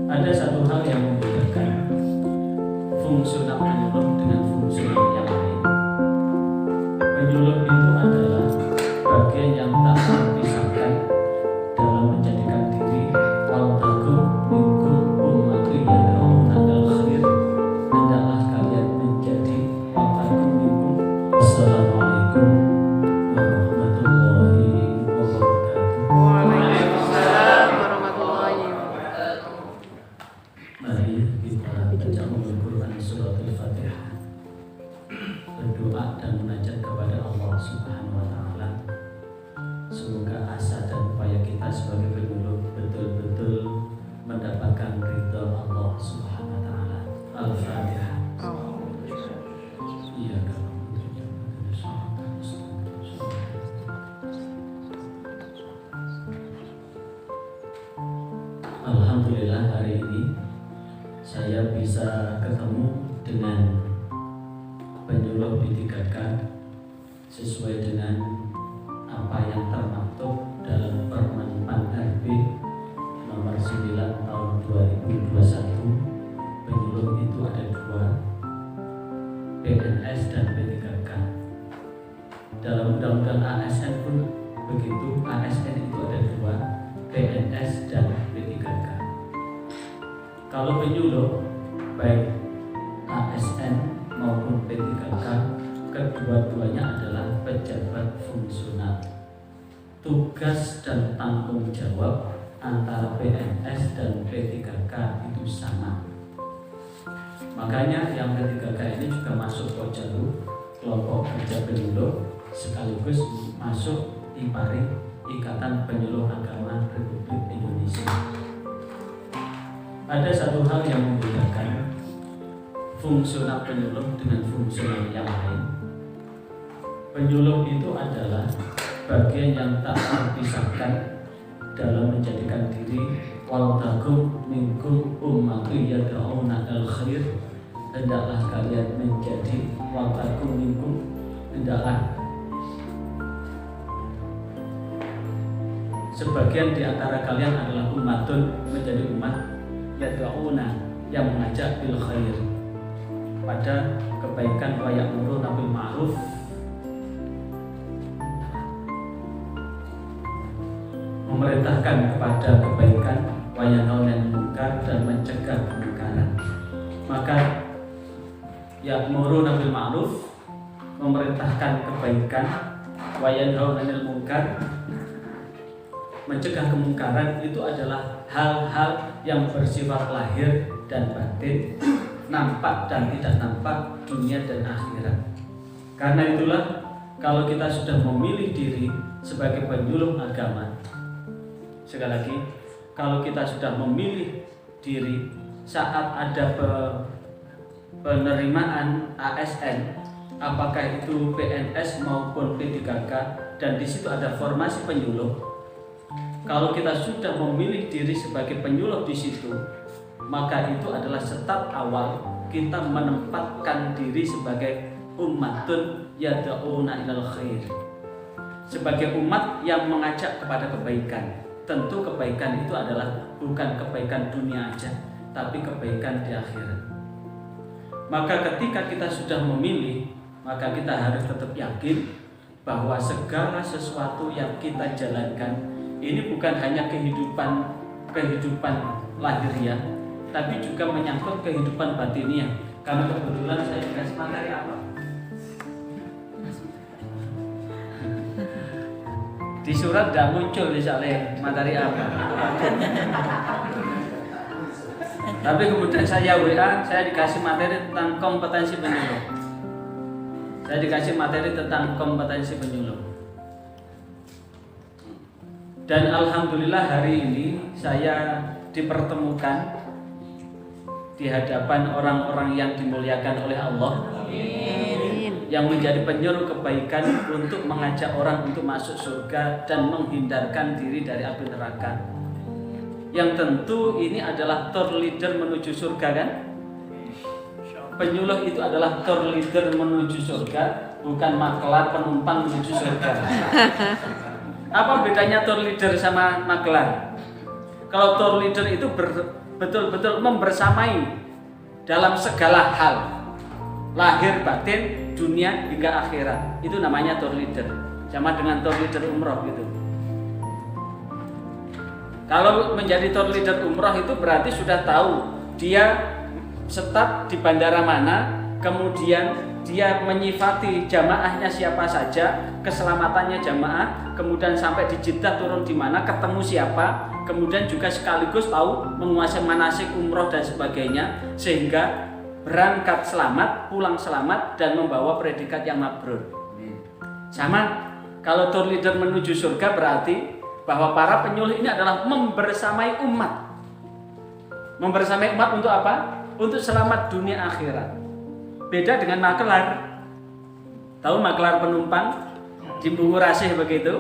Ada satu hal yang membedakan fungsional penyuluh dengan fungsional yang lain. Penyuluh itu adalah bagian yang tak terpisahkan dalam menjadikan diri wal takum minkum ummatun yad'una ilal khair, hendaklah kalian menjadi wal takum minkum. Assalamualaikum warahmatullahi wabarakatuh. Waalaikumsalam warahmatullahi wabarakatuh. Mari kita baca Al-Quran surat Al-Fatihah, berdoa dan munajat kepada Allah Subhanahu wa Ta'ala. Semoga asa dan upaya kita sebagai penyuluh betul-betul mendapatkan ridha Allah Subhanahu wa Ta'ala. Al-Fatihah. Iya, Alhamdulillah hari ini saya bisa ketemu dengan penyuluh di 3K sesuai dengan apa yang termaktub dalam Permen PAN RB nomor 9 tahun 2021. Penyuluh itu ada 2, PNS dan P3K. Dalam undang-undang ASN pun begitu, ASN itu ada 2, PNS dan P3K. Kalau penyuluh baik ASN maupun P3K, kedua-duanya adalah pejabat fungsional. Tugas dan tanggung jawab antara PNS dan P3K itu sama. Makanya yang P3K ini juga masuk jalur kelompok kerja penyuluh, sekaligus masuk IPARI, Ikatan Penyuluh Agama Republik Indonesia. Ada satu hal yang membedakan fungsional penyuluh dengan fungsional yang lain. Penyuluh itu adalah bagian yang tak terpisahkan dalam menjadikan diri wal takum minkum ummatun yad'una ilal khair, hendaklah kalian menjadi wal takum minkum, hendaklah sebagian di antara kalian adalah ummatun, menjadi umat yad'una, yang mengajak bil khair, pada kebaikan, wa ya'muruna bil ma'ruf, memerintahkan kepada kebaikan, wa yanhauna 'anil munkar, dan mencegah kemungkaran. Maka ya'muruna bil ma'ruf, memerintahkan kebaikan, wa yanhauna 'anil munkar, mencegah kemungkaran, itu adalah hal-hal yang bersifat lahir dan batin, nampak dan tidak nampak, dunia dan akhirat. Karena itulah kalau kita sudah memilih diri sebagai penyuluh agama, sekali lagi, kalau kita sudah memilih diri saat ada penerimaan ASN, apakah itu PNS maupun P3K, dan di situ ada formasi penyuluh. Kalau kita sudah memilih diri sebagai penyuluh di situ, maka itu adalah start awal kita menempatkan diri sebagai ummatun yad'una ilal khair, sebagai umat yang mengajak kepada kebaikan. Tentu kebaikan itu adalah bukan kebaikan dunia aja, tapi kebaikan di akhirat. Maka ketika kita sudah memilih, maka kita harus tetap yakin bahwa segala sesuatu yang kita jalankan ini bukan hanya kehidupan lahiriah, tapi juga menyangkut kehidupan batiniah. Karena kebetulan saya dikasih materi apa? Di surat tidak muncul misalnya materi apa. Tapi kemudian saya WA, saya dikasih materi tentang kompetensi penyuluh. Saya dikasih materi tentang kompetensi penyuluh. Dan alhamdulillah hari ini saya dipertemukan di hadapan orang-orang yang dimuliakan oleh Allah. Amin. Yang menjadi penyuruh kebaikan untuk mengajak orang untuk masuk surga dan menghindarkan diri dari api neraka. Yang tentu ini adalah tour leader menuju surga, kan? Penyuluh itu adalah tour leader menuju surga, bukan makelar penumpang menuju surga. Apa bedanya tour leader sama makelar? Kalau tour leader itu betul-betul membersamai dalam segala hal, lahir batin, dunia hingga akhirat. Itu namanya tour leader, sama dengan tour leader umroh gitu. Kalau menjadi tour leader umroh itu berarti sudah tahu dia start di bandara mana, kemudian dia menyifati jamaahnya siapa saja, keselamatannya jamaah, kemudian sampai di Jeddah turun di mana, ketemu siapa, kemudian juga sekaligus tahu menguasai manasik umroh dan sebagainya, sehingga berangkat selamat, pulang selamat, dan membawa predikat yang mabrur. Sama, kalau tour leader menuju surga berarti bahwa para penyuluh ini adalah membersamai umat. Membersamai umat untuk apa? Untuk selamat dunia akhirat. Beda dengan maklar. Tahu maklar penumpang di Bungu Rasih begitu?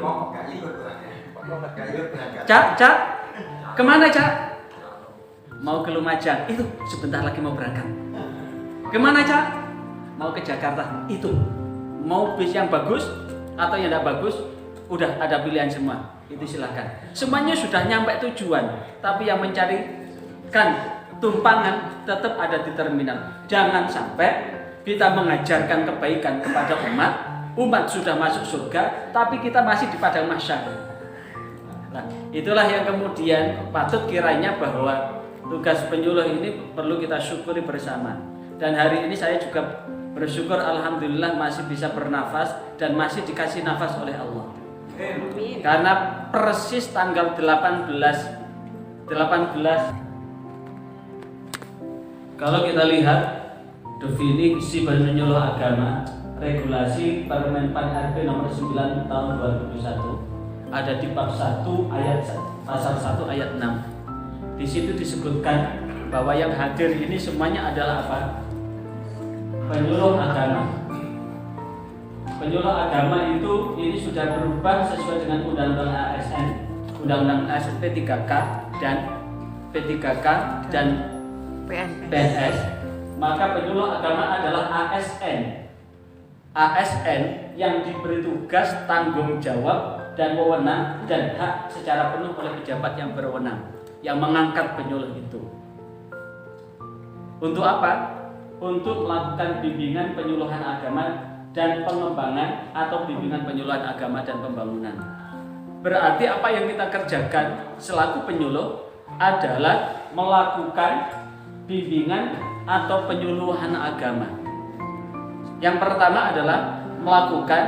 Cak, kemana Cak? Mau ke Lumajang. Itu sebentar lagi mau berangkat. Kemana Cak? Mau ke Jakarta. Itu mau bis yang bagus atau yang tidak bagus? Udah ada pilihan semua. Itu silakan. Semuanya sudah nyampe tujuan, tapi yang mencarikan tumpangan tetap ada di terminal. Jangan sampai kita mengajarkan kebaikan kepada umat sudah masuk surga, tapi kita masih di padang mahsyar. Nah, itulah yang kemudian patut kiranya bahwa tugas penyuluh ini perlu kita syukuri bersama. Dan hari ini saya juga bersyukur, alhamdulillah masih bisa bernafas dan masih dikasih nafas oleh Allah. Karena persis tanggal 18 kalau kita lihat definisi penyuluh agama, regulasi Permen-Pan RB nomor 9 tahun 2021 ada di bab 1 ayat pasal 1 ayat 6. Di situ disebutkan bahwa yang hadir ini semuanya adalah apa? Penyuluh agama. Penyuluh agama itu ini sudah berubah sesuai dengan Undang-Undang ASN, Undang-Undang ASN P3K dan P3K dan PNS. Maka penyuluh agama adalah ASN. ASN yang diberi tugas, tanggung jawab dan wewenang dan hak secara penuh oleh pejabat yang berwenang yang mengangkat penyuluh itu. Untuk apa? Untuk melakukan bimbingan penyuluhan agama dan pengembangan atau bimbingan penyuluhan agama dan pembangunan. Berarti apa yang kita kerjakan selaku penyuluh adalah melakukan bimbingan atau penyuluhan agama. Yang pertama adalah melakukan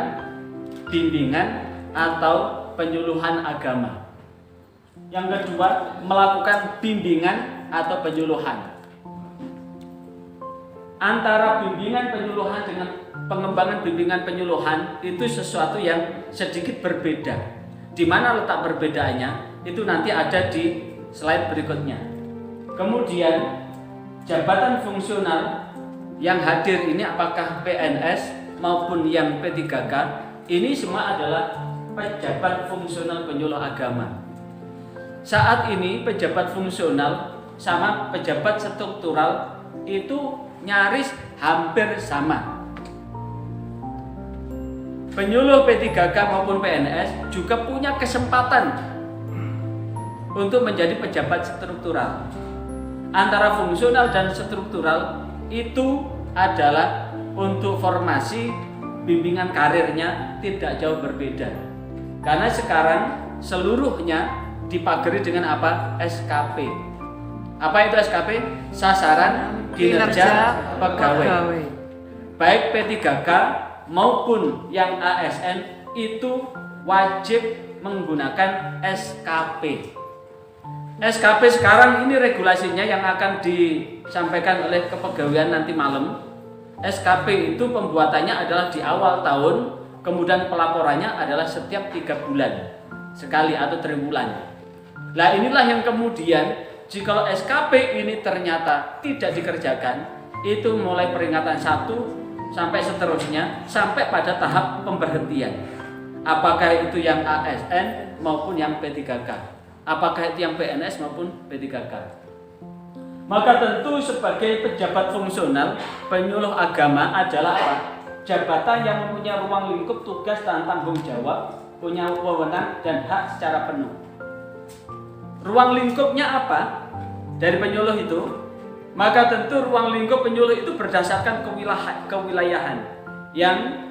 bimbingan atau penyuluhan agama. Yang kedua, melakukan bimbingan atau penyuluhan. Antara bimbingan penyuluhan dengan pengembangan bimbingan penyuluhan itu sesuatu yang sedikit berbeda. Di mana letak perbedaannya itu nanti ada di slide berikutnya. Kemudian jabatan fungsional yang hadir ini apakah PNS maupun yang P3K, ini semua adalah pejabat fungsional penyuluh agama. Saat ini pejabat fungsional sama pejabat struktural itu nyaris hampir sama. Penyuluh P3K maupun PNS juga punya kesempatan untuk menjadi pejabat struktural. Antara fungsional dan struktural itu adalah untuk formasi bimbingan karirnya tidak jauh berbeda. Karena sekarang seluruhnya dipagari dengan apa? SKP. Apa itu SKP? Sasaran kinerja pegawai. Baik P3K maupun yang ASN itu wajib menggunakan SKP. SKP sekarang ini regulasinya yang akan disampaikan oleh kepegawaian nanti malam. SKP itu pembuatannya adalah di awal tahun, kemudian pelaporannya adalah setiap 3 bulan sekali atau triwulan. Nah inilah yang kemudian jika SKP ini ternyata tidak dikerjakan, itu mulai peringatan 1 sampai seterusnya sampai pada tahap pemberhentian. Apakah itu yang ASN maupun yang P3K? Apakah itu yang PNS maupun P3K? Maka tentu sebagai pejabat fungsional, penyuluh agama adalah apa? Jabatan yang mempunyai ruang lingkup tugas dan tanggung jawab, punya wewenang dan hak secara penuh. Ruang lingkupnya apa? dari penyuluh itu, maka tentu ruang lingkup penyuluh itu berdasarkan kewilayahan. Yang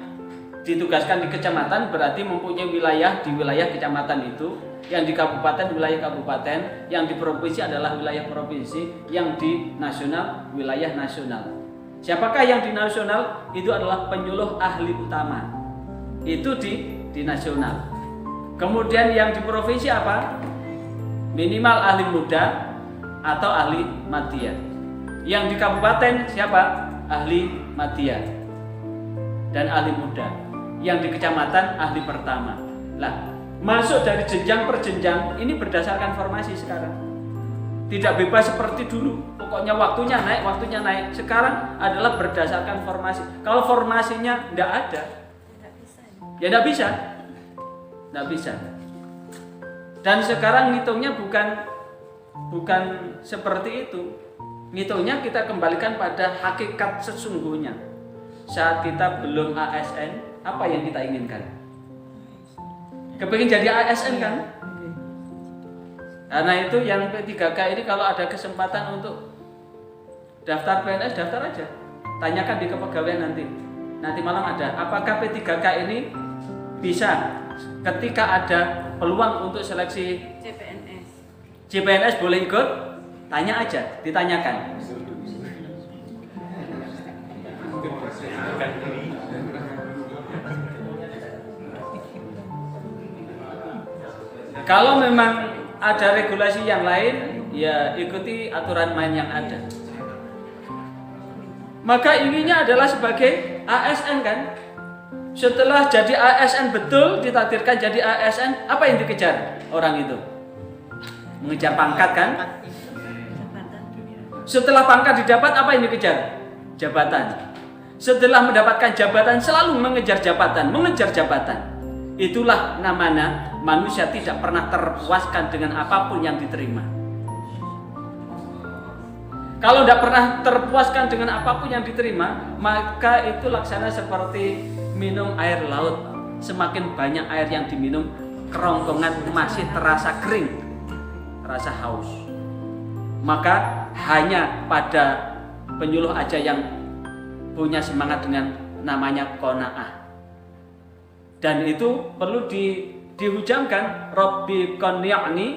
ditugaskan di kecamatan berarti mempunyai wilayah di wilayah kecamatan itu, yang di kabupaten wilayah kabupaten, yang di provinsi adalah wilayah provinsi, yang di nasional wilayah nasional. Siapakah yang di nasional? Itu adalah penyuluh ahli utama. Itu di nasional. Kemudian yang di provinsi apa? Minimal ahli muda atau ahli madya. Yang di kabupaten siapa? Ahli madya dan ahli muda. Yang di kecamatan ahli pertama. Lah, masuk dari jenjang per jenjang ini berdasarkan formasi sekarang. Tidak bebas seperti dulu. Pokoknya waktunya naik. Sekarang adalah berdasarkan formasi. Kalau formasinya tidak ada, ya tidak bisa. Dan sekarang ngitungnya bukan seperti itu. Ngitungnya kita kembalikan pada hakikat sesungguhnya. Saat kita belum ASN, apa yang kita inginkan? Kepingin jadi ASN kan? Karena itu yang P3K ini kalau ada kesempatan untuk daftar PNS, daftar aja. Tanyakan di kepegawaian nanti. Nanti malam ada. Apakah P3K ini bisa ketika ada peluang untuk seleksi CPNS boleh ikut? Tanya aja, ditanyakan. Kalau memang ada regulasi yang lain, ya ikuti aturan main yang ada. Maka inginnya adalah sebagai ASN kan? Setelah jadi ASN betul, ditakdirkan jadi ASN, apa yang dikejar orang itu? Mengejar pangkat kan? Setelah pangkat didapat, apa yang dikejar? Jabatan. Setelah mendapatkan jabatan, selalu mengejar jabatan. Itulah namanya manusia tidak pernah terpuaskan dengan apapun yang diterima. Kalau tidak pernah terpuaskan dengan apapun yang diterima, maka itu laksana seperti minum air laut. Semakin banyak air yang diminum, kerongkongan masih terasa kering, terasa haus. Maka hanya pada penyuluh aja yang punya semangat dengan namanya qanaah. Dan itu perlu dihujamkan. Rabbi qanni'ni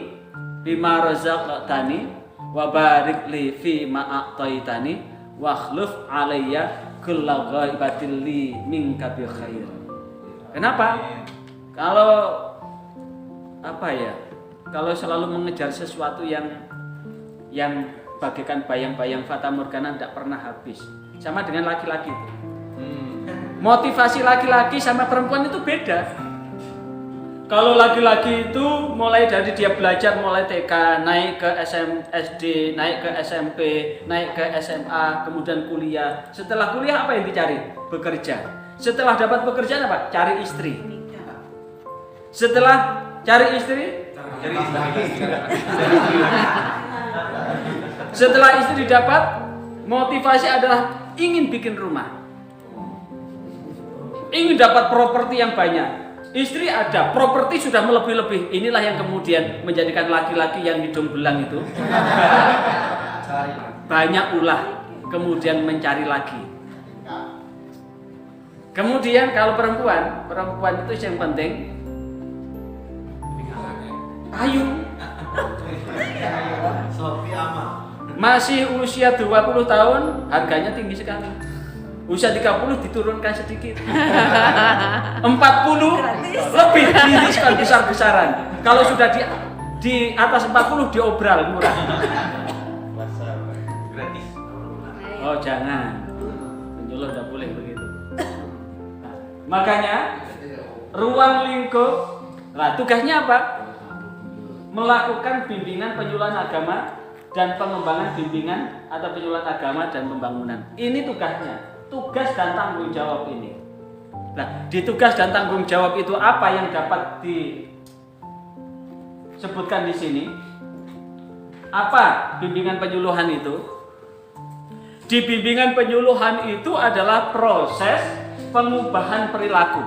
bima razaqtani wa barik li fi ma a'taitani wa akhlif alayya kulla ghaibatil li minka bi khair. Kenapa? Kalau selalu mengejar sesuatu yang bagaikan bayang-bayang fata morgana tidak pernah habis. Sama dengan laki-laki itu. Motivasi laki-laki sama perempuan itu beda. Kalau laki-laki itu mulai dari dia belajar mulai TK, naik ke SD, naik ke SMP, naik ke SMA, kemudian kuliah. Setelah kuliah apa yang dicari? Bekerja. Setelah dapat pekerjaan apa? Cari istri. Setelah cari istri? Setelah istri didapat, motivasi adalah ingin bikin rumah. Ingin dapat properti yang banyak. Istri ada, properti sudah melebih-lebih. Inilah yang kemudian menjadikan laki-laki yang hidung belang itu banyak ulah, kemudian mencari lagi. Kemudian kalau perempuan itu yang penting ayu. Masih usia 20 tahun, harganya tinggi sekali. Usia 30 diturunkan sedikit. 40 lebih diskon besar-besaran. Kalau sudah di atas 40 diobral murah. Gratis. Oh, jangan. Penyuluh enggak boleh begitu. Makanya ruang lingkup, tugasnya apa? Melakukan bimbingan penyuluhan agama dan pengembangan bimbingan atau penyuluhan agama dan pembangunan. Ini tugasnya. Tugas dan tanggung jawab ini. Nah, di tugas dan tanggung jawab itu apa yang dapat disebutkan di sini? Apa bimbingan penyuluhan itu? Di bimbingan penyuluhan itu adalah proses pengubahan perilaku.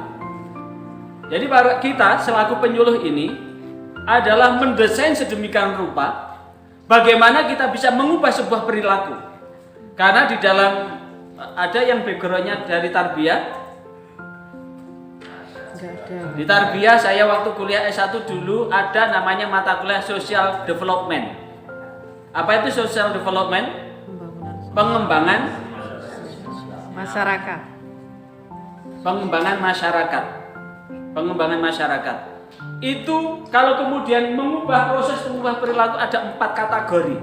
Jadi kita selaku penyuluh ini adalah mendesain sedemikian rupa Bagaimana kita bisa mengubah sebuah perilaku? Karena di dalam ada yang backgroundnya dari tarbiyah. Enggak ada. Di tarbiyah saya waktu kuliah S1 dulu ada namanya mata kuliah social development. Apa itu social development? Pembangunan Pengembangan masyarakat. Pengembangan masyarakat. Itu kalau kemudian proses mengubah perilaku ada 4 kategori.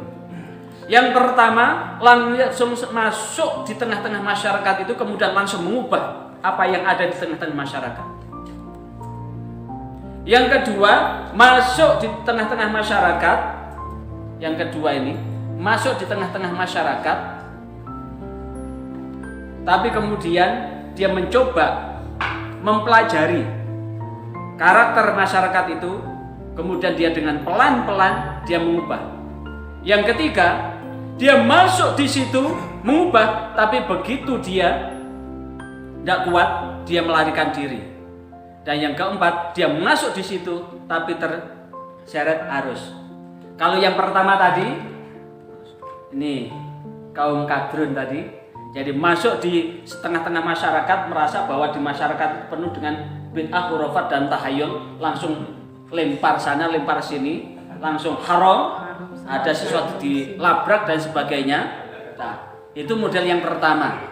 Yang pertama, langsung masuk di tengah-tengah masyarakat itu kemudian langsung mengubah apa yang ada di tengah-tengah masyarakat. Yang kedua, masuk di tengah-tengah masyarakat. Yang kedua ini, masuk di tengah-tengah masyarakat. Tapi kemudian dia mencoba mempelajari karakter masyarakat itu, kemudian dia dengan pelan-pelan dia mengubah. Yang ketiga, dia masuk di situ mengubah, tapi begitu dia tidak kuat, dia melarikan diri. Dan yang keempat, dia masuk di situ tapi terseret arus. Kalau yang pertama tadi, ini kaum kadrun tadi, jadi masuk di tengah-tengah masyarakat, merasa bahwa di masyarakat penuh dengan bid'ah, khurafat dan tahayul, langsung lempar sana, lempar sini, langsung haram, ada sesuatu dilabrak dan sebagainya. Nah, itu model yang pertama.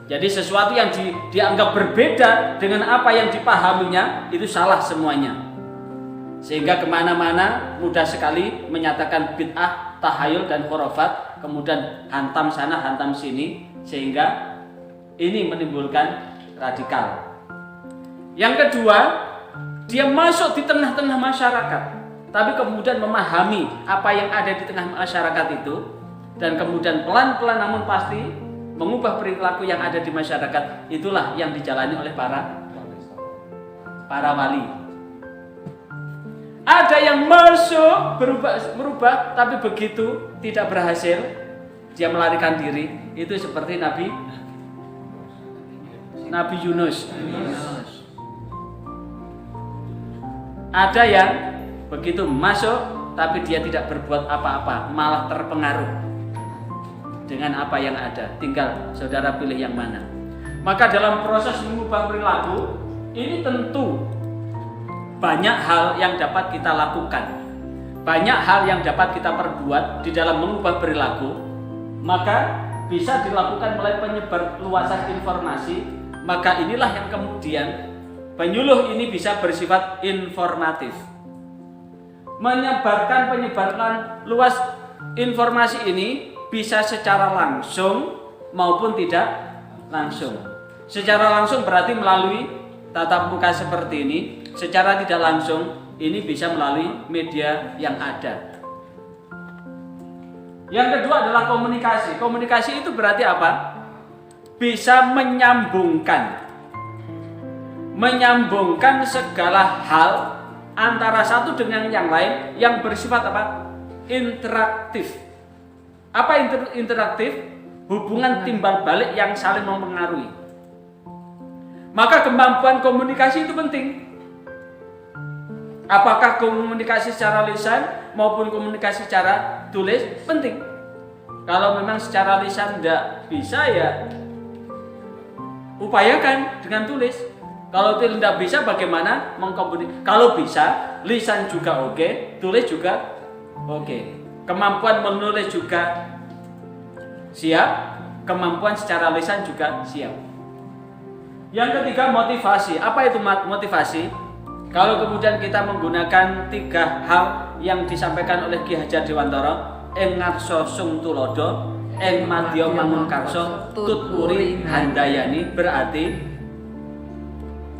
Jadi sesuatu yang dianggap berbeda dengan apa yang dipahaminya itu salah semuanya. Sehingga kemana-mana mudah sekali menyatakan bid'ah, tahayul dan khurafat, kemudian hantam sana, hantam sini, sehingga ini menimbulkan radikal. Yang kedua, dia masuk di tengah-tengah masyarakat, tapi kemudian memahami apa yang ada di tengah masyarakat itu, dan kemudian pelan-pelan namun pasti mengubah perilaku yang ada di masyarakat. Itulah yang dijalani oleh para wali. Ada yang masuk merubah, tapi begitu tidak berhasil, dia melarikan diri. Itu seperti Nabi Yunus. Ada yang begitu masuk, tapi dia tidak berbuat apa-apa, malah terpengaruh dengan apa yang ada. Tinggal saudara pilih yang mana. Maka dalam proses mengubah perilaku ini tentu banyak hal yang dapat kita lakukan, banyak hal yang dapat kita perbuat di dalam mengubah perilaku. Maka bisa dilakukan melalui penyebar luasan informasi. Maka inilah yang kemudian penyuluh ini bisa bersifat informatif, penyebarkan luas informasi ini bisa secara langsung maupun tidak langsung. Secara langsung berarti melalui tatap muka seperti ini. Secara tidak langsung ini bisa melalui media yang ada. Yang kedua adalah komunikasi. Komunikasi itu berarti apa? Bisa menyambungkan segala hal antara satu dengan yang lain yang bersifat apa? Interaktif. Apa interaktif? Hubungan timbal balik yang saling mempengaruhi. Maka kemampuan komunikasi itu penting. Apakah komunikasi secara lisan maupun komunikasi secara tulis? Penting. Kalau memang secara lisan tidak bisa, ya upayakan dengan tulis. Kalau tidak bisa, bagaimana mengkomunikasi? Kalau bisa, lisan juga oke, tulis juga oke. Kemampuan menulis juga siap, kemampuan secara lisan juga siap. Yang ketiga, motivasi. Apa itu motivasi? Kalau kemudian kita menggunakan 3 hal yang disampaikan oleh Ki Hajar Dewantara, ing ngarsa sung tulodo, ing madya mangun karsa, tuturi handayani, berarti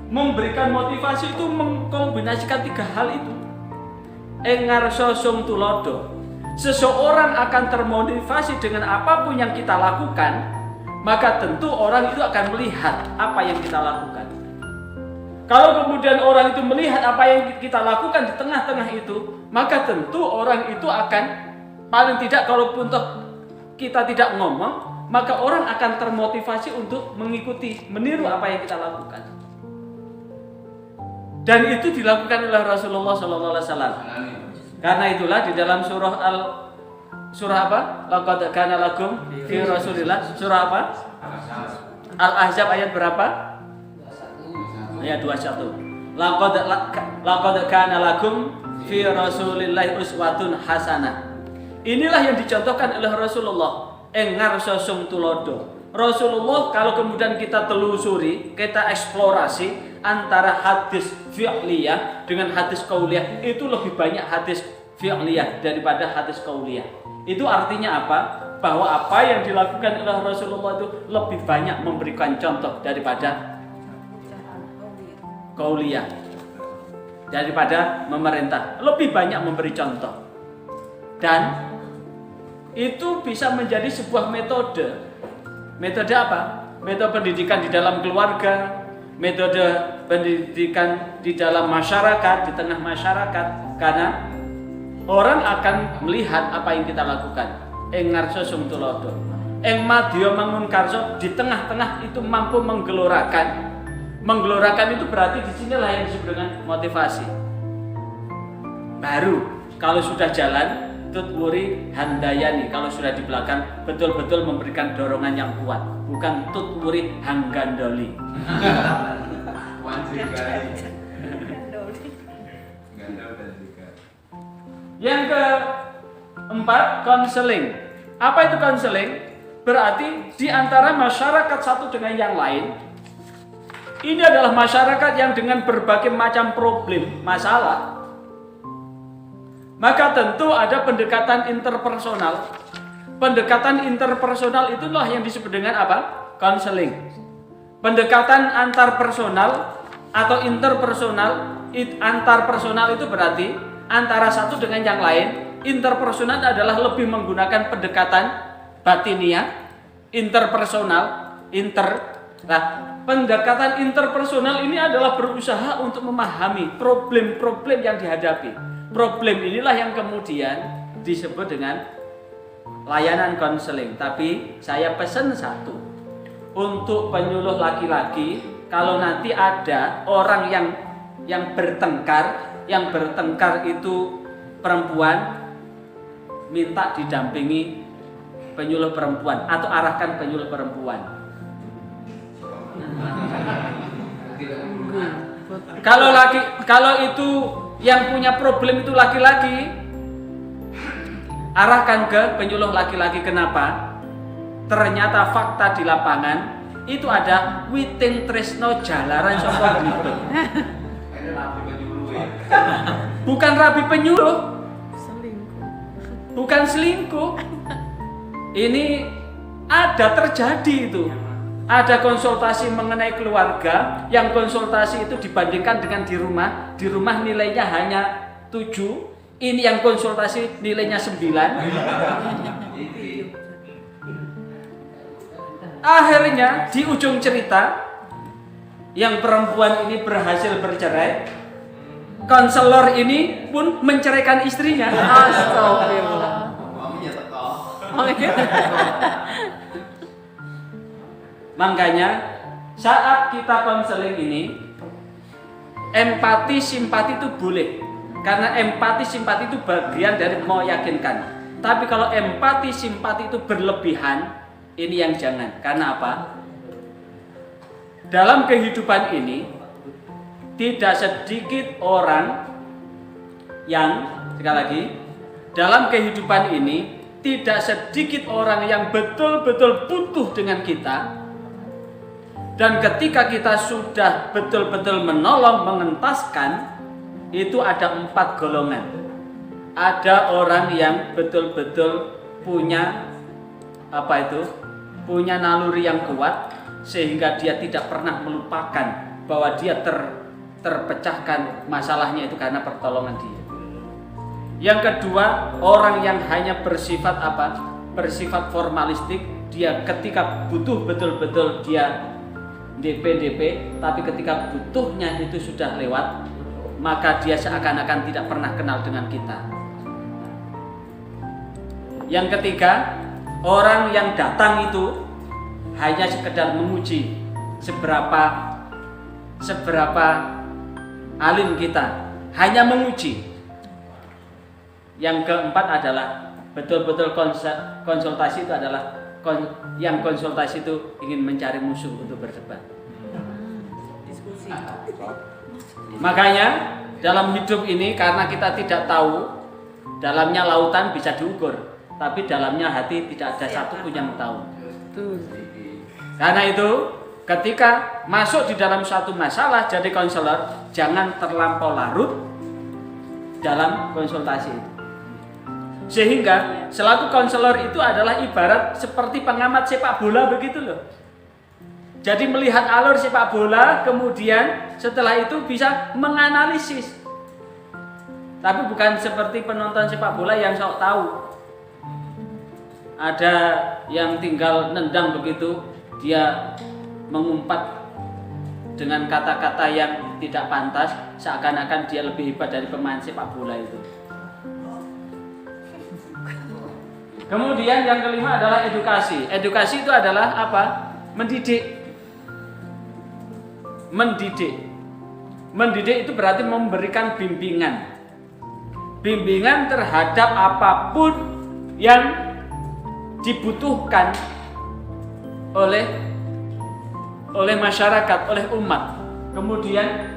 memberikan motivasi itu mengkombinasikan 3 hal itu. Ing ngarsa sung tulodo, seseorang akan termotivasi dengan apapun yang kita lakukan, maka tentu orang itu akan melihat apa yang kita lakukan. Kalau kemudian orang itu melihat apa yang kita lakukan di tengah-tengah itu, maka tentu orang itu akan, paling tidak kalaupun kita tidak ngomong, maka orang akan termotivasi untuk mengikuti, meniru apa yang kita lakukan. Dan itu dilakukan oleh Rasulullah SAW. Karena itulah di dalam surah surah apa? Laqad kana lakum fi Rasulillah. Surah apa? Al-Ahzab ayat berapa? Ayat 21. Laqad kana lakum fi Rasulillah uswatun hasanah. Inilah yang dicontohkan oleh Rasulullah. Ngarsa sung tulodo. Rasulullah kalau kemudian kita telusuri, kita eksplorasi antara hadis fi'liyah dengan hadis qauliyah, itu lebih banyak hadis fi'liyah daripada hadis qauliyah. Itu artinya apa? Bahwa apa yang dilakukan oleh Rasulullah itu lebih banyak memberikan contoh daripada qauliyah, daripada memerintah. Lebih banyak memberi contoh. Dan itu bisa menjadi sebuah metode. Metode apa? Metode pendidikan di dalam keluarga, metode pendidikan di dalam masyarakat, di tengah masyarakat. Karena orang akan melihat apa yang kita lakukan. Ngarso sung tulodo. Madya mangun karso, di tengah-tengah itu mampu menggelorakan. Menggelorakan itu berarti di sinilah yang disebut dengan motivasi. Baru kalau sudah jalan tutwuri handayani, kalau sudah di belakang betul-betul memberikan dorongan yang kuat, bukan tutwuri hanggandoli. Yang keempat, konseling. Apa itu konseling? Berarti di antara masyarakat satu dengan yang lain, ini adalah masyarakat yang dengan berbagai macam problem, masalah. Maka tentu ada pendekatan interpersonal. Pendekatan interpersonal itulah yang disebut dengan apa? Konseling. Pendekatan antarpersonal atau interpersonal, antarpersonal itu berarti antara satu dengan yang lain. Interpersonal adalah lebih menggunakan pendekatan batiniah. Interpersonal, Nah, pendekatan interpersonal ini adalah berusaha untuk memahami problem-problem yang dihadapi. Problem inilah yang kemudian disebut dengan layanan konseling. Tapi saya pesan satu, untuk penyuluh laki-laki, kalau nanti ada orang yang bertengkar itu perempuan, minta didampingi penyuluh perempuan atau arahkan penyuluh perempuan. Kalau itu yang punya problem itu laki-laki, arahkan ke penyuluh laki-laki. Kenapa? Ternyata fakta di lapangan itu ada witing tresno jalaran saka gitu. Bukan rabi penyuluh, bukan selingkuh. Ini ada terjadi itu. Ada konsultasi mengenai keluarga, yang konsultasi itu dibandingkan dengan di rumah nilainya hanya 7, ini yang konsultasi nilainya 9. Akhirnya di ujung cerita, yang perempuan ini berhasil bercerai, konselor ini pun menceraikan istrinya. Astagfirullah. Makanya saat kita konseling ini, empati simpati itu boleh, karena empati simpati itu bagian dari meyakinkan. Tapi kalau empati simpati itu berlebihan, ini yang jangan. Karena apa? Dalam kehidupan ini tidak sedikit orang yang, sekali lagi, dalam kehidupan ini tidak sedikit orang yang betul-betul butuh dengan kita. Dan ketika kita sudah betul-betul menolong, mengentaskan, itu ada 4 golongan. Ada orang yang betul-betul punya punya naluri yang kuat, sehingga dia tidak pernah melupakan bahwa dia terpecahkan masalahnya itu karena pertolongan dia. Yang kedua, orang yang hanya bersifat bersifat formalistik. Dia ketika butuh betul-betul dia DP, tapi ketika butuhnya itu sudah lewat, maka dia seakan-akan tidak pernah kenal dengan kita. Yang ketiga, orang yang datang itu hanya sekedar menguji seberapa alim kita, hanya menguji. Yang keempat adalah betul-betul konsultasi itu adalah yang konsultasi itu ingin mencari musuh untuk berdebat. Diskusi. Makanya dalam hidup ini karena kita tidak tahu, dalamnya lautan bisa diukur, tapi dalamnya hati tidak ada satupun yang tahu. Karena itu ketika masuk di dalam suatu masalah jadi konselor, jangan terlampau larut dalam konsultasi itu. Sehingga selaku konselor itu adalah ibarat seperti pengamat sepak bola begitu loh. Jadi melihat alur sepak bola, kemudian setelah itu bisa menganalisis. Tapi bukan seperti penonton sepak bola yang sok tahu. Ada yang tinggal nendang begitu, dia mengumpat dengan kata-kata yang tidak pantas, seakan-akan dia lebih hebat dari pemain sepak bola itu. Kemudian yang kelima adalah edukasi. Edukasi itu adalah apa? Mendidik. Mendidik itu berarti memberikan bimbingan. Bimbingan terhadap apapun yang dibutuhkan oleh masyarakat, oleh umat. Kemudian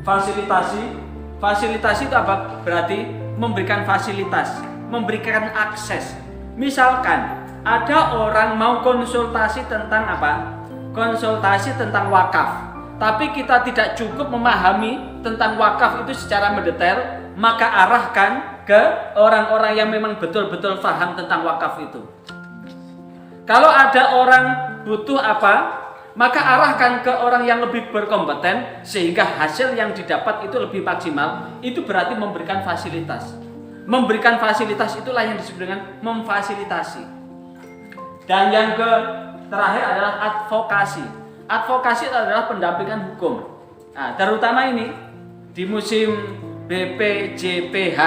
fasilitasi itu apa? Berarti memberikan fasilitas, memberikan akses. Misalkan ada orang mau konsultasi tentang apa? Konsultasi tentang wakaf. Tapi kita tidak cukup memahami tentang wakaf itu secara mendetail, maka arahkan ke orang-orang yang memang betul-betul paham tentang wakaf itu. Kalau ada orang butuh apa, maka arahkan ke orang yang lebih berkompeten sehingga hasil yang didapat itu lebih maksimal. Itu berarti memberikan fasilitas. Memberikan fasilitas itulah yang disebut dengan memfasilitasi. Dan yang terakhir adalah advokasi. Advokasi adalah pendampingan hukum. Nah, terutama ini di musim BPJPH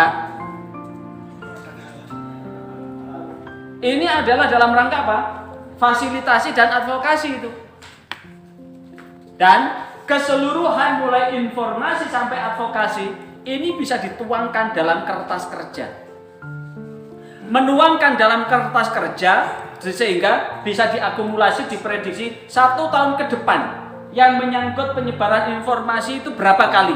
ini adalah dalam rangka apa? Fasilitasi dan advokasi itu. Dan keseluruhan mulai informasi sampai advokasi ini bisa dituangkan dalam kertas kerja. Menuangkan dalam kertas kerja sehingga bisa diakumulasi, diprediksi 1 tahun ke depan. Yang menyangkut penyebaran informasi itu berapa kali,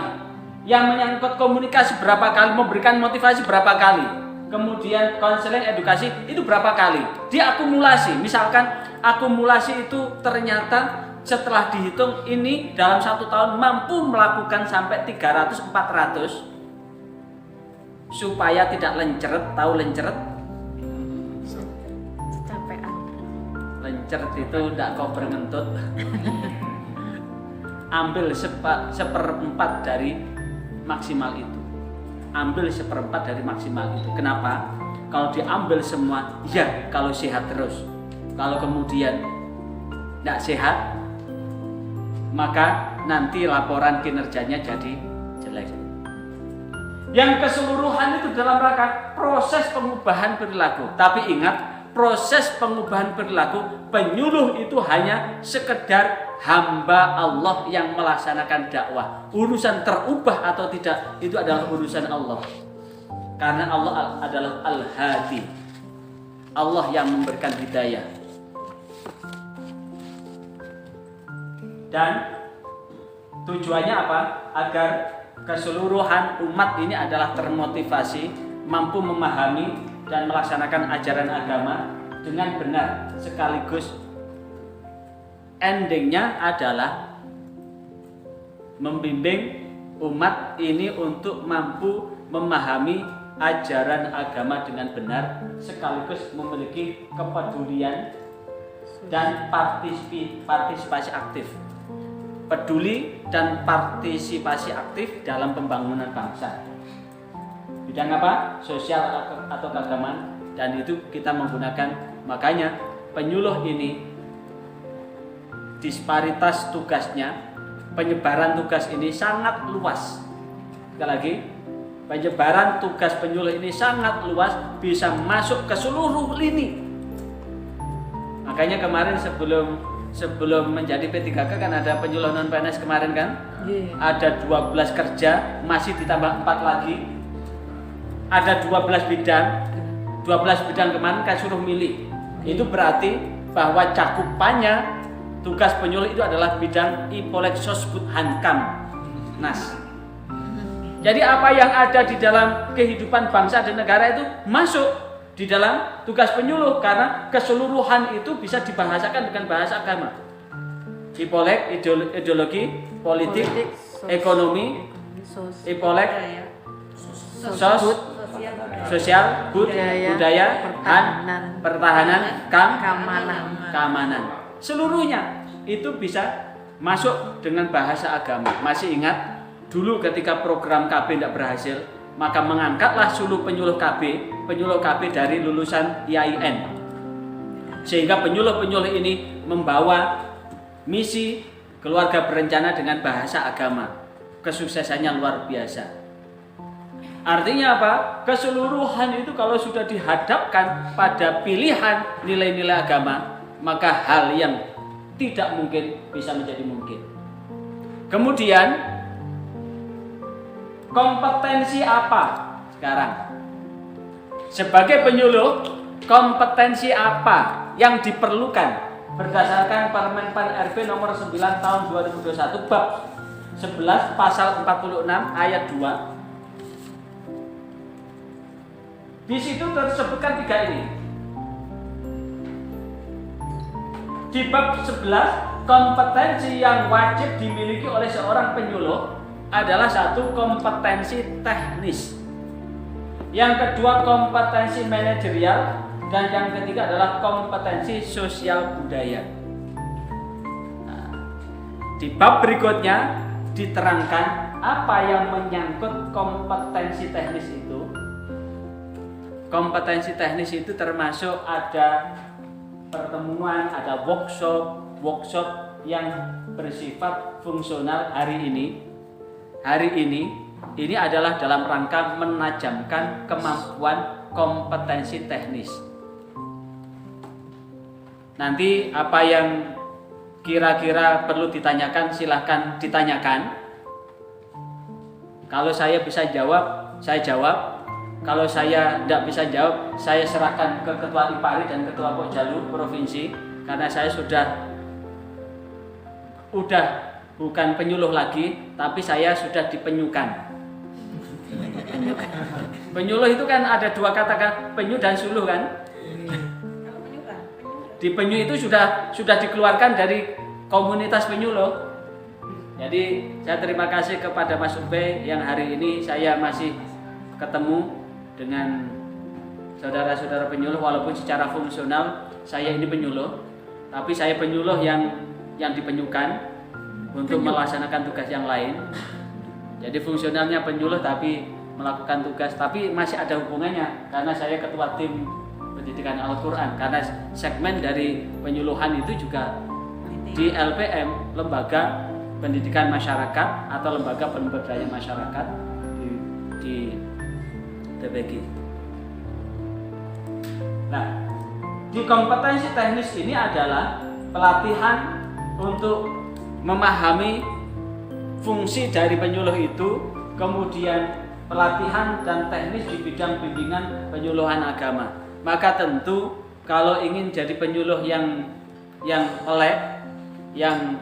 yang menyangkut komunikasi berapa kali, memberikan motivasi berapa kali, kemudian konseling edukasi itu berapa kali, diakumulasi. Misalkan akumulasi itu ternyata setelah dihitung ini dalam 1 tahun mampu melakukan sampai 300-400 supaya tidak lenceret. Tahu lenceret? Lenceret itu tidak kau berngentut. Ambil seperempat dari maksimal itu. Ambil seperempat dari maksimal itu. Kenapa? Kalau diambil semua, ya kalau sehat terus. Kalau kemudian tidak sehat, maka nanti laporan kinerjanya jadi jelek. Yang keseluruhan itu dalam rangka proses pengubahan perilaku. Tapi ingat, proses pengubahan perilaku penyuluh itu hanya sekedar hamba Allah yang melaksanakan dakwah. Urusan terubah atau tidak itu adalah urusan Allah. Karena Allah adalah Al-Hadi. Allah yang memberikan hidayah. Dan tujuannya apa? Agar keseluruhan umat ini adalah termotivasi, mampu memahami dan melaksanakan ajaran agama dengan benar, sekaligus endingnya adalah membimbing umat ini untuk mampu memahami ajaran agama dengan benar, sekaligus memiliki kepedulian dan partisipasi aktif. Peduli dan partisipasi aktif dalam pembangunan bangsa. Bidang apa? Sosial atau keagamaan. Dan itu kita menggunakan, makanya penyuluh ini disparitas tugasnya, penyebaran tugas ini sangat luas. Sekali lagi, penyebaran tugas penyuluh ini sangat luas, bisa masuk ke seluruh lini. Makanya kemarin sebelum menjadi P3K kan ada penyuluh non PNS kemarin kan? Ada 12 kerja, masih ditambah 4 lagi. Ada 12 bidang. 12 bidang kemarin kan suruh milih. Itu berarti bahwa cakupannya tugas penyuluh itu adalah bidang Ipolek Sosbud Hankam Nas. Jadi apa yang ada di dalam kehidupan bangsa dan negara itu masuk di dalam tugas penyuluh karena keseluruhan itu bisa dibahasakan dengan bahasa agama. Ipolek ideologi, politik, ekonomi, Ipolek sosial, budaya, pertahanan, keamanan. Seluruhnya itu bisa masuk dengan bahasa agama. Masih ingat dulu ketika program KB tidak berhasil, maka mengangkatlah penyuluh KB dari lulusan IAIN. Sehingga penyuluh-penyuluh ini membawa misi keluarga berencana dengan bahasa agama. Kesuksesannya luar biasa. Artinya apa? Keseluruhan itu kalau sudah dihadapkan pada pilihan nilai-nilai agama, maka hal yang tidak mungkin bisa menjadi mungkin. Kemudian kompetensi apa sekarang? Sebagai penyuluh, kompetensi apa yang diperlukan berdasarkan Permen Pan RB nomor 9 tahun 2021 bab 11 pasal 46 ayat 2. Di situ tersebutkan 3 ini. Di bab 11, kompetensi yang wajib dimiliki oleh seorang penyuluh adalah 1, kompetensi teknis. Yang kedua, kompetensi manajerial, dan yang ketiga adalah kompetensi sosial budaya. Nah, di bab berikutnya diterangkan apa yang menyangkut kompetensi teknis itu. Kompetensi teknis itu termasuk ada pertemuan, ada workshop yang bersifat fungsional hari ini. Hari ini adalah dalam rangka menajamkan kemampuan kompetensi teknis. Nanti apa yang kira-kira perlu ditanyakan silahkan ditanyakan. Kalau saya bisa jawab, saya jawab. Kalau saya tidak bisa jawab, saya serahkan ke Ketua IPARI dan Ketua Pokjalu Provinsi, karena saya sudah bukan penyuluh lagi, tapi saya sudah dipenyukan. Penyuluh itu kan ada 2 kata kan, penyu dan suluh kan? Di penyu itu sudah dikeluarkan dari komunitas penyuluh. Jadi saya terima kasih kepada Mas Ube yang hari ini saya masih ketemu dengan saudara-saudara penyuluh, walaupun secara fungsional saya ini penyuluh, tapi saya penyuluh yang dipenyukan untuk melaksanakan tugas yang lain. Jadi fungsionalnya penyuluh tapi melakukan tugas, tapi masih ada hubungannya karena saya ketua tim pendidikan Al-Quran, karena segmen dari penyuluhan itu juga di LPM, Lembaga Pendidikan Masyarakat atau Lembaga Pemberdayaan Masyarakat di TPG. Nah, di kompetensi teknis ini adalah pelatihan untuk memahami fungsi dari penyuluh itu, kemudian pelatihan dan teknis di bidang bimbingan penyuluhan agama. Maka tentu kalau ingin jadi penyuluh yang melek, yang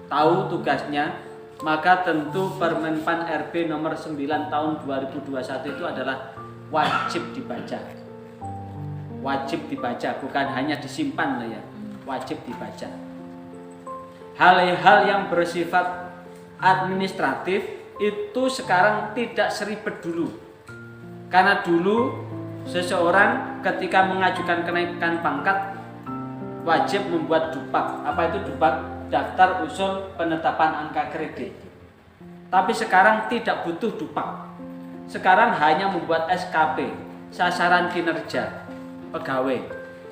tahu tugasnya, maka tentu Permen Pan RB nomor 9 tahun 2021 itu adalah wajib dibaca. Wajib dibaca, bukan hanya disimpan ya, wajib dibaca. Hal-hal yang bersifat administratif itu sekarang tidak seribet dulu. Karena dulu seseorang ketika mengajukan kenaikan pangkat wajib membuat DUPAK. Apa itu DUPAK? Daftar usul penetapan angka kredit. Tapi sekarang tidak butuh DUPAK. Sekarang hanya membuat SKP, sasaran kinerja pegawai.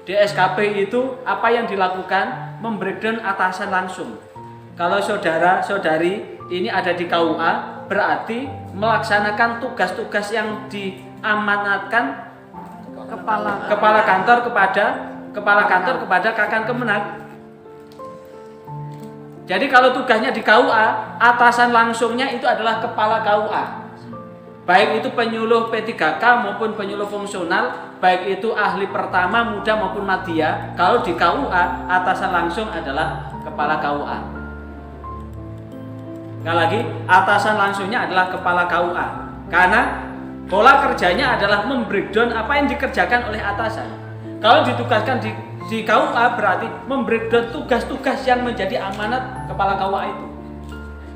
Di SKP itu apa yang dilakukan? Membreakdown atasan langsung. Kalau saudara-saudari ini ada di KUA, berarti melaksanakan tugas-tugas yang diamanatkan kepala kantor kepada Kakan Kemenag. Jadi kalau tugasnya di KUA, atasan langsungnya itu adalah kepala KUA. Baik itu penyuluh P3K maupun penyuluh fungsional baik itu ahli pertama, muda maupun madya. Kalau di KUA atasan langsung adalah kepala KUA. Sekali lagi, atasan langsungnya adalah kepala KUA. Karena pola kerjanya adalah membreakdown apa yang dikerjakan oleh atasan. Kalau ditugaskan di KUA berarti membreakdown tugas-tugas yang menjadi amanat kepala KUA itu.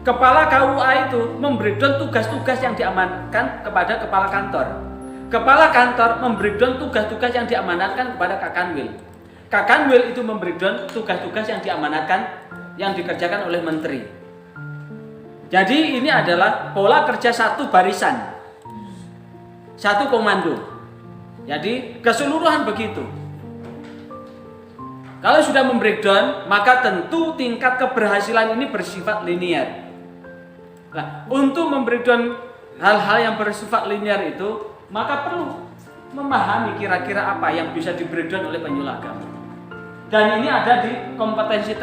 Kepala KUA itu membreakdown tugas-tugas yang diamanatkan kepada kepala kantor. Kepala kantor membreakdown tugas-tugas yang diamanatkan kepada Kakanwil. Kakanwil itu membreakdown tugas-tugas yang diamanatkan yang dikerjakan oleh menteri. Jadi ini adalah pola kerja satu barisan, satu komando. Jadi keseluruhan begitu. Kalau sudah membreakdown, maka tentu tingkat keberhasilan ini bersifat linear. Nah, untuk membreakdown hal-hal yang bersifat linear itu, maka perlu memahami kira-kira apa yang bisa di-breakdown oleh penyuluh agama. Dan ini ada di kompetensi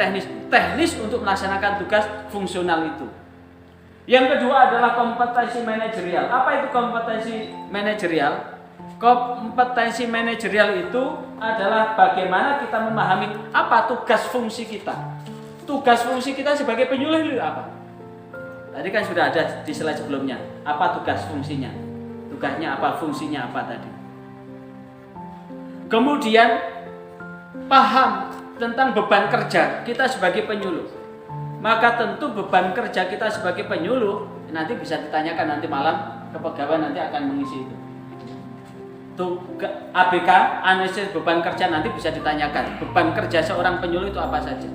teknis untuk melaksanakan tugas fungsional itu. Yang kedua adalah kompetensi manajerial. Apa itu kompetensi manajerial? Kompetensi manajerial itu adalah bagaimana kita memahami apa tugas fungsi kita. Tugas fungsi kita sebagai penyuluh itu apa? Tadi kan sudah ada di slide sebelumnya. Apa tugas fungsinya? Tugasnya apa, fungsinya apa tadi. Kemudian paham tentang beban kerja kita sebagai penyuluh. Maka tentu beban kerja kita sebagai penyuluh nanti bisa ditanyakan nanti malam, kepegawaian nanti akan mengisi itu. ABK, analisis beban kerja nanti bisa ditanyakan. Beban kerja seorang penyuluh itu apa saja.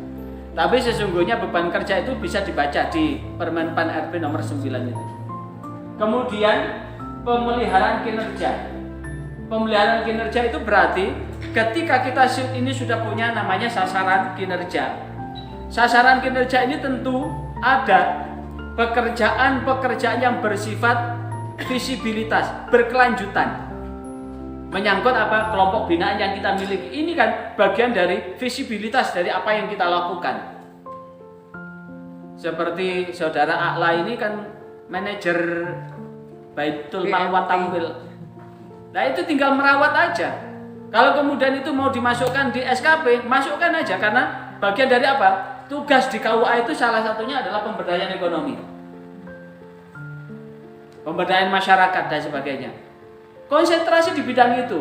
Tapi sesungguhnya beban kerja itu bisa dibaca di Permen PAN RP nomor 9 itu. Kemudian pemeliharaan kinerja. Pemeliharaan kinerja itu berarti ketika kita ini sudah punya namanya sasaran kinerja. Sasaran kinerja ini tentu ada pekerjaan-pekerjaan yang bersifat visibilitas, berkelanjutan. Menyangkut apa kelompok binaan yang kita miliki. Ini kan bagian dari visibilitas dari apa yang kita lakukan. Seperti saudara Akla ini kan manajer Baitul Mal wa Tamwil. Nah itu tinggal merawat aja. Kalau kemudian itu mau dimasukkan di SKP, masukkan aja karena bagian dari apa? Tugas di KUA itu salah satunya adalah pemberdayaan ekonomi, pemberdayaan masyarakat dan sebagainya. Konsentrasi di bidang itu,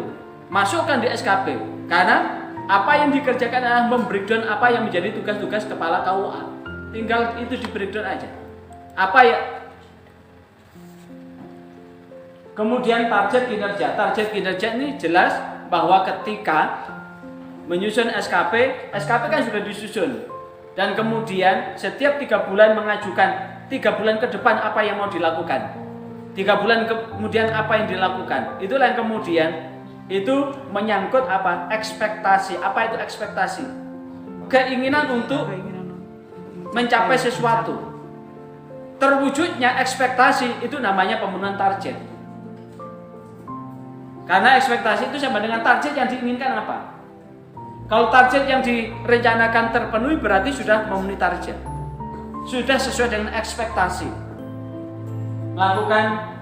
masukkan di SKP. Karena apa yang dikerjakan adalah membreakdown apa yang menjadi tugas-tugas kepala KUA. Tinggal itu di breakdown aja. Apa ya? Kemudian target kinerja. Target kinerja ini jelas bahwa ketika menyusun SKP kan sudah disusun. Dan kemudian setiap 3 bulan mengajukan 3 bulan ke depan apa yang mau dilakukan. 3 bulan kemudian apa yang dilakukan. Itulah yang kemudian itu menyangkut apa? Ekspektasi. Apa itu ekspektasi? Keinginan untuk mencapai sesuatu. Terwujudnya ekspektasi itu namanya pemenuhan target. Karena ekspektasi itu sama dengan target yang diinginkan apa? Kalau target yang direncanakan terpenuhi berarti sudah memenuhi target. Sudah sesuai dengan ekspektasi. Melakukan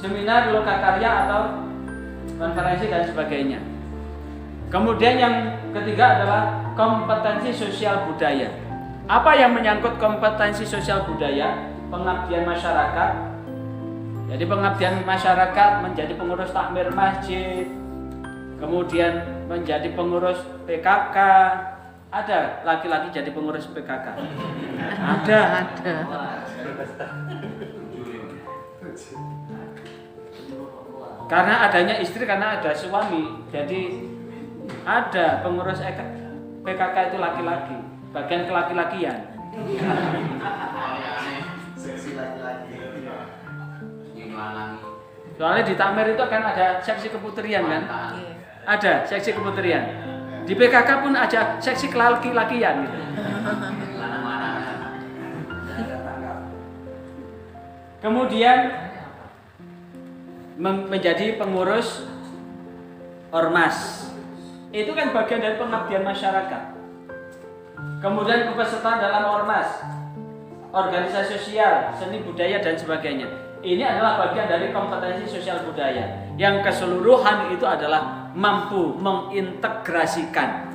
seminar, lokakarya atau konferensi dan sebagainya. Kemudian yang ketiga adalah kompetensi sosial budaya. Apa yang menyangkut kompetensi sosial budaya? Pengabdian masyarakat. Jadi pengabdian masyarakat menjadi pengurus takmir masjid, kemudian menjadi pengurus PKK. Ada laki-laki jadi pengurus PKK? Ada. Karena adanya istri, karena ada suami, jadi ada pengurus PKK itu laki-laki, bagian kelaki-lakian. Seksi laki-laki. Soalnya di takmir itu akan ada seksi keputrian kan? Ada seksi keputrian. Di PKK pun ada seksi kelaki-lakian gitu. Kemudian menjadi pengurus ormas. Itu kan bagian dari pengabdian masyarakat. Kemudian kepesertaan dalam ormas, organisasi sosial, seni budaya dan sebagainya. ini adalah bagian dari kompetensi sosial budaya yang keseluruhan itu adalah mampu mengintegrasikan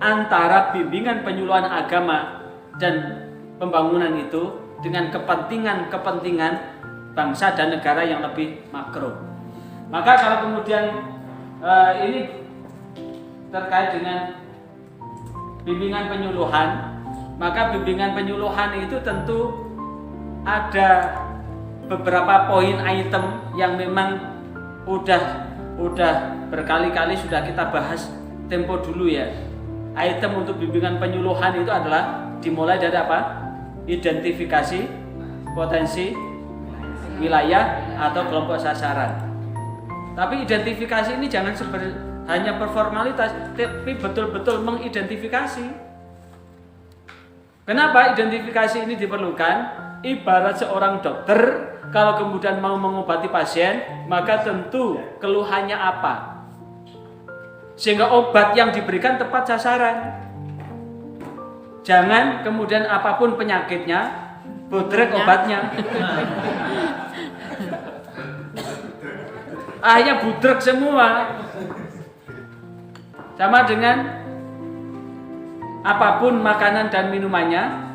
antara bimbingan penyuluhan agama dan pembangunan itu dengan kepentingan bangsa dan negara yang lebih makro. Maka kalau kemudian ini terkait dengan bimbingan penyuluhan, maka bimbingan penyuluhan itu tentu ada beberapa poin item yang memang udah berkali-kali sudah kita bahas tempo dulu ya. Item untuk bimbingan penyuluhan itu adalah dimulai dari apa? Identifikasi potensi wilayah atau kelompok sasaran. Tapi identifikasi ini jangan hanya performalitas, tapi betul-betul mengidentifikasi. Kenapa identifikasi ini diperlukan? Ibarat seorang dokter, kalau kemudian mau mengobati pasien, maka tentu keluhannya apa, sehingga obat yang diberikan tepat sasaran. Jangan kemudian apapun penyakitnya, bodrek obatnya. Akhirnya budrek semua. Sama dengan apapun makanan dan minumannya.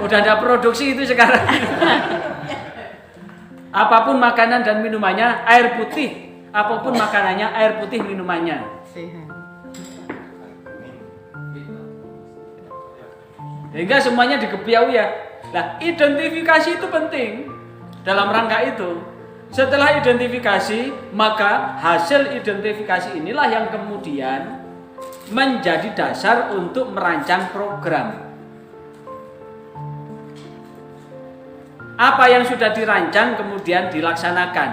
Udah ada produksi itu sekarang. Apapun makanan dan minumannya, air putih. Apapun makanannya, air putih minumannya. Sehingga semuanya dikepiau ya. Nah, identifikasi itu penting dalam rangka itu. Setelah identifikasi, maka hasil identifikasi inilah yang kemudian menjadi dasar untuk merancang program. Apa yang sudah dirancang kemudian dilaksanakan.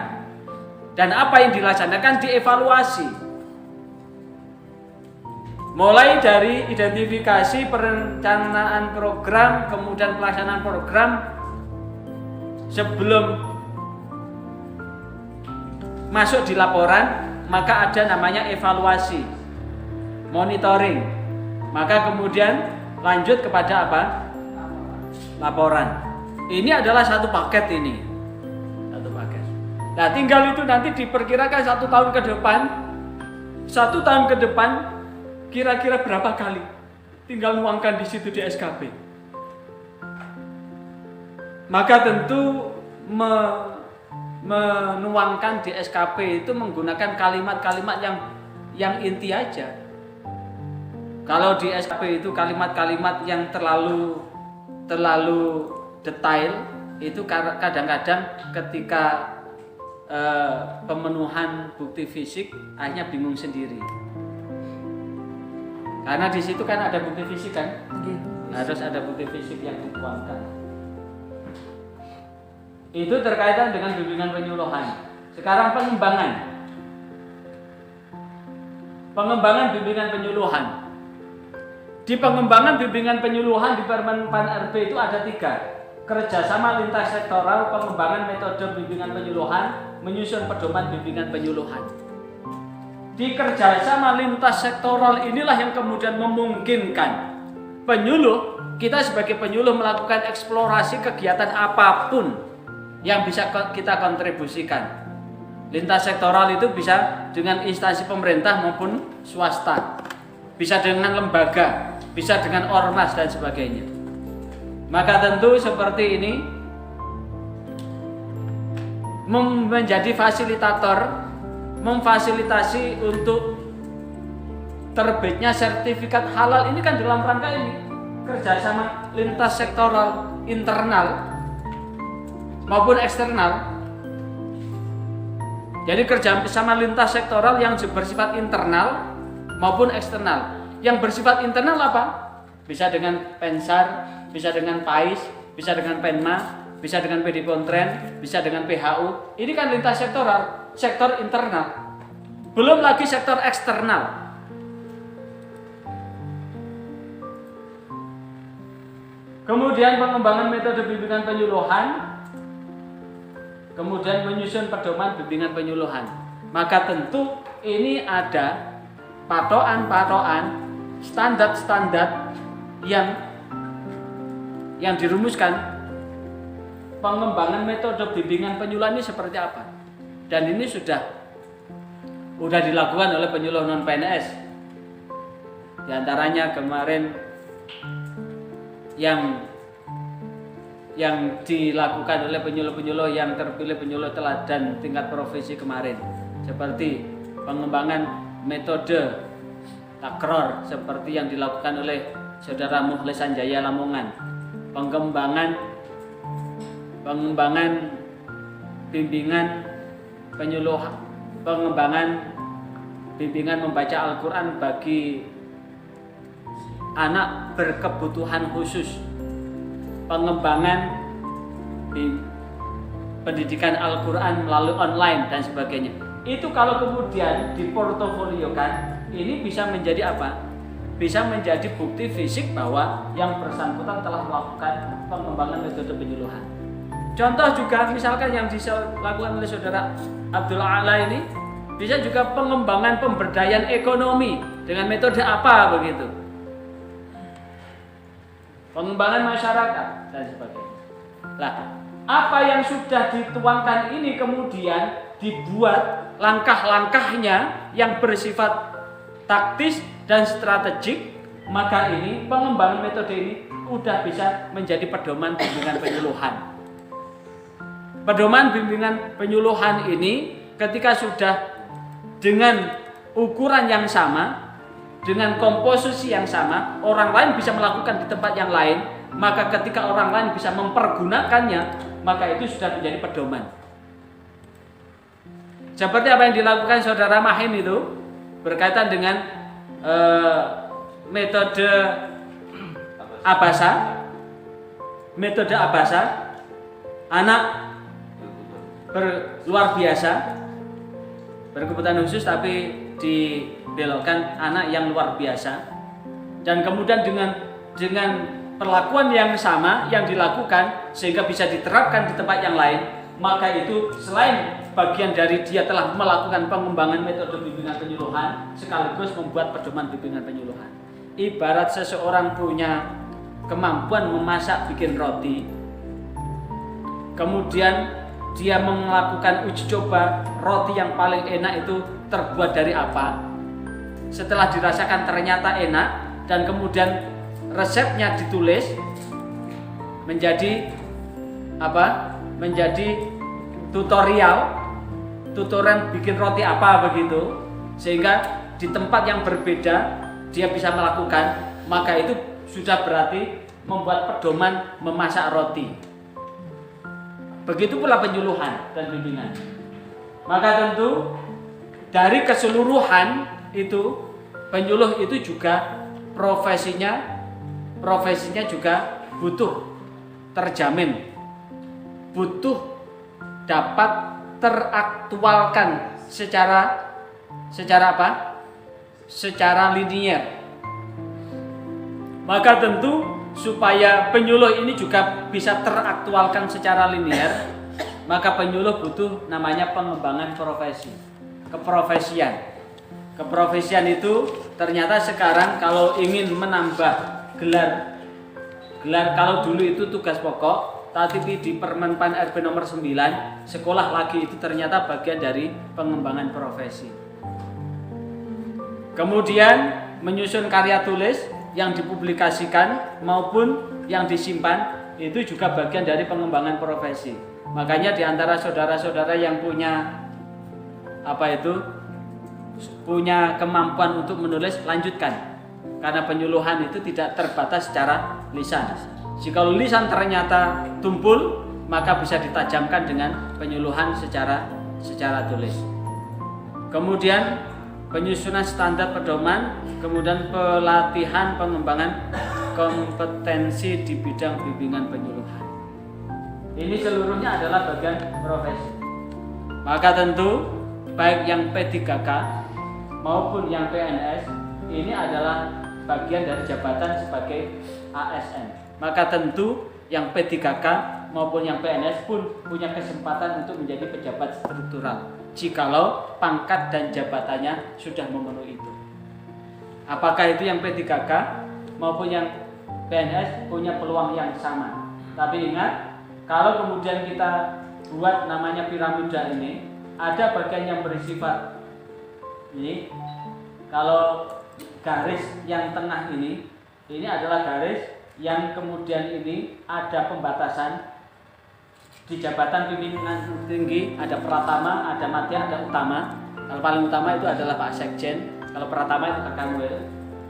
Dan apa yang dilaksanakan dievaluasi. Mulai dari identifikasi, perencanaan program, kemudian pelaksanaan program, sebelum masuk di laporan, maka ada namanya evaluasi, monitoring. Maka kemudian lanjut kepada apa? Laporan. Ini adalah satu paket ini. Satu paket. Nah, tinggal itu nanti diperkirakan 1 tahun ke depan. 1 tahun ke depan kira-kira berapa kali? Tinggal nuangkan di situ di SKP. Maka tentu menuangkan di SKP itu menggunakan kalimat-kalimat yang inti aja. Kalau di SKP itu kalimat-kalimat yang terlalu detail, itu kadang-kadang ketika pemenuhan bukti fisik akhirnya bingung sendiri. Karena di situ kan ada bukti fisik kan, harus ada bukti fisik yang dituangkan. Itu terkaitan dengan bimbingan penyuluhan. Sekarang pengembangan bimbingan penyuluhan. Di pengembangan bimbingan penyuluhan di Permen PAN RB itu ada 3. Kerjasama lintas sektoral, pengembangan metode bimbingan penyuluhan, menyusun pedoman bimbingan penyuluhan. Di kerjasama lintas sektoral inilah yang kemudian memungkinkan penyuluh, kita sebagai penyuluh melakukan eksplorasi kegiatan apapun yang bisa kita kontribusikan. Lintas sektoral itu bisa dengan instansi pemerintah maupun swasta, bisa dengan lembaga, bisa dengan ormas dan sebagainya. Maka tentu seperti ini menjadi fasilitator, memfasilitasi untuk terbitnya sertifikat halal ini kan dalam rangka ini kerjasama lintas sektoral internal maupun eksternal. Jadi kerjasama lintas sektoral yang bersifat internal maupun eksternal. Yang bersifat internal apa? Bisa dengan Pensar, bisa dengan PAIS, bisa dengan Penma, bisa dengan PD Pontren, bisa dengan PHU. Ini kan lintas sektoral, sektor internal. Belum lagi sektor eksternal. Kemudian pengembangan metode bimbingan penyuluhan, kemudian menyusun pedoman bimbingan penyuluhan. Maka tentu ini ada patokan-patokan, standar-standar yang dirumuskan pengembangan metode bimbingan penyuluhan ini seperti apa. Dan ini sudah dilakukan oleh penyuluh non PNS. Di antaranya kemarin yang dilakukan oleh penyuluh-penyuluh yang terpilih penyuluh teladan tingkat provinsi kemarin, seperti pengembangan metode takror seperti yang dilakukan oleh Saudara Mukhlis Sanjaya Lamongan, pengembangan bimbingan penyuluh, pengembangan bimbingan membaca Al-Quran bagi anak berkebutuhan khusus, pengembangan pendidikan Al-Quran melalui online dan sebagainya. Itu kalau kemudian diportofoliokan, ini bisa menjadi apa? Bisa menjadi bukti fisik bahwa yang bersangkutan telah melakukan pengembangan metode penyuluhan. Contoh juga misalkan yang dilakukan oleh Saudara Abdul A'la ini, bisa juga pengembangan pemberdayaan ekonomi dengan metode apa begitu, pengembangan masyarakat dan sebagainya. Nah, apa yang sudah dituangkan ini kemudian dibuat langkah-langkahnya yang bersifat taktis dan strategik, maka ini pengembangan metode ini sudah bisa menjadi pedoman bimbingan penyuluhan. Pedoman bimbingan penyuluhan ini ketika sudah dengan ukuran yang sama, dengan komposisi yang sama, orang lain bisa melakukan di tempat yang lain, maka ketika orang lain bisa mempergunakannya, maka itu sudah menjadi pedoman. Seperti apa yang dilakukan Saudara Mahim itu berkaitan dengan metode Abasa, anak luar biasa, berkebutuhan khusus tapi dibelokkan anak yang luar biasa, dan kemudian dengan perlakuan yang sama yang dilakukan sehingga bisa diterapkan di tempat yang lain, maka itu selain bagian dari dia telah melakukan pengembangan metode bimbingan penyuluhan sekaligus membuat pedoman bimbingan penyuluhan. Ibarat seseorang punya kemampuan memasak bikin roti, kemudian dia melakukan uji coba roti yang paling enak itu terbuat dari apa. Setelah dirasakan ternyata enak dan kemudian resepnya ditulis menjadi apa? Menjadi tutorial bikin roti apa begitu, sehingga di tempat yang berbeda dia bisa melakukan, maka itu sudah berarti membuat pedoman memasak roti. Begitu pula penyuluhan dan bimbingan. Maka tentu dari keseluruhan itu penyuluh itu juga profesinya juga butuh terjamin, butuh dapat teraktualkan secara apa? Secara linier. Maka tentu supaya penyuluh ini juga bisa teraktualkan secara linier, maka penyuluh butuh namanya pengembangan profesi, keprofesian. Keprofesian itu ternyata sekarang kalau ingin menambah gelar kalau dulu itu tugas pokok, tapi di Permenpan RB nomor 9 sekolah lagi itu ternyata bagian dari pengembangan profesi. Kemudian menyusun karya tulis yang dipublikasikan maupun yang disimpan itu juga bagian dari pengembangan profesi. Makanya di antara saudara-saudara yang punya punya kemampuan untuk menulis, lanjutkan. Karena penyuluhan itu tidak terbatas secara lisan. Jika lisan ternyata tumpul, maka bisa ditajamkan dengan penyuluhan secara tulis. Kemudian penyusunan standar pedoman, kemudian pelatihan pengembangan kompetensi di bidang bimbingan penyuluhan. Ini seluruhnya adalah bagian profesi. Maka tentu baik yang P3K maupun yang PNS ini adalah bagian dari jabatan sebagai ASN. Maka tentu yang P3K maupun yang PNS pun punya kesempatan untuk menjadi pejabat struktural jikalau pangkat dan jabatannya sudah memenuhi itu. Apakah itu yang P3K maupun yang PNS punya peluang yang sama. Tapi ingat, kalau kemudian kita buat namanya piramida ini, ada bagian yang bersifat ini. Kalau garis yang tengah ini adalah garis yang kemudian ini ada pembatasan. Di jabatan pimpinan tinggi ada pratama, ada madya, ada utama. Kalau paling utama itu adalah Pak Sekjen, kalau pratama itu Kakanwil.